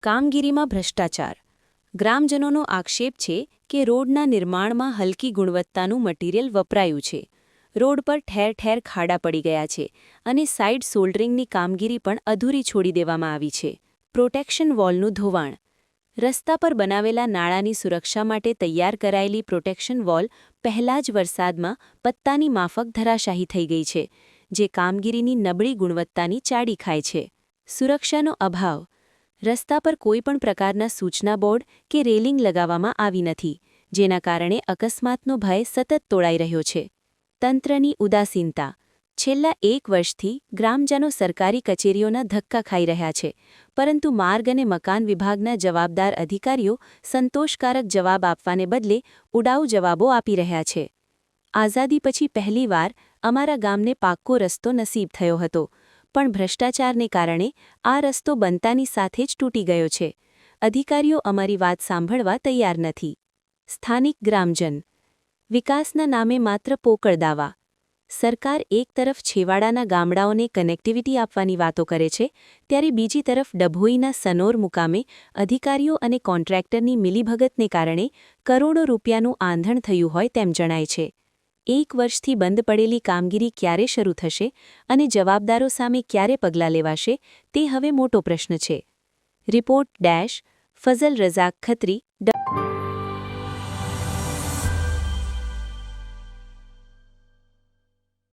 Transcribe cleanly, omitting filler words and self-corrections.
કામગીરીમાં ભ્રષ્ટાચાર. ગ્રામજનોનો આક્ષેપ છે કે રોડના નિર્માણમાં હલકી ગુણવત્તાનું મટીરીયલ વપરાયું છે. રોડ પર ઠેર ઠેર ખાડા પડી ગયા છે અને સાઇડ સોલ્ડરિંગની કામગીરી પણ અધૂરી છોડી દેવામાં આવી છે. પ્રોટેક્શન વોલનું ધોવાણ. રસ્તા પર બનાવેલા નાળાની સુરક્ષા માટે તૈયાર કરાયેલી પ્રોટેક્શન વોલ પહેલા જ વરસાદમાં પત્તાની માફક ધરાશાયી થઈ ગઈ છે, જે કામગીરીની નબળી ગુણવત્તાની ચાડી ખાય છે. સુરક્ષાનો અભાવ. રસ્તા પર કોઈપણ પ્રકારના સૂચના બોર્ડ કે રેલિંગ લગાવવામાં આવી નથી, જેના કારણે અકસ્માતનો ભય સતત તોળાઈ રહ્યો છે. તંત્રની ઉદાસીનતા. છેલ્લા 1 વર્ષથી ગ્રામજનો સરકારી કચેરીઓના ધક્કા ખાઈ રહ્યા છે, પરંતુ માર્ગ અને મકાન વિભાગના જવાબદાર અધિકારીઓ સંતોષકારક જવાબ આપવાને બદલે ઉડાઉ જવાબો આપી રહ્યા છે. આઝાદી પછી પહેલીવાર અમારા ગામને પાક્કો રસ્તો નસીબ થયો હતો, પણ ભ્રષ્ટાચારને કારણે આ રસ્તો બનતાની સાથે જ તૂટી ગયો છે. અધિકારીઓ અમારી વાત સાંભળવા તૈયાર નથી. સ્થાનિક ગ્રામજન. વિકાસના નામે માત્ર પોકળ દાવા. સરકાર એક તરફ છેવાડાના ગામડાઓને કનેક્ટિવિટી આપવાની વાતો કરે છે, ત્યારે બીજી તરફ ડભોઈના સનોર મુકામે અધિકારીઓ અને કોન્ટ્રાક્ટરની મિલીભગતને કારણે કરોડો રૂપિયાનું આંધણ થયું હોય તેમ જણાય છે. 1 વર્ષથી બંધ પડેલી કામગીરી ક્યારે શરૂ થશે અને જવાબદારો સામે ક્યારે પગલાં લેવાશે, તે હવે મોટો પ્રશ્ન છે. રિપોર્ટ ફઝલ રઝાક ખત્રી,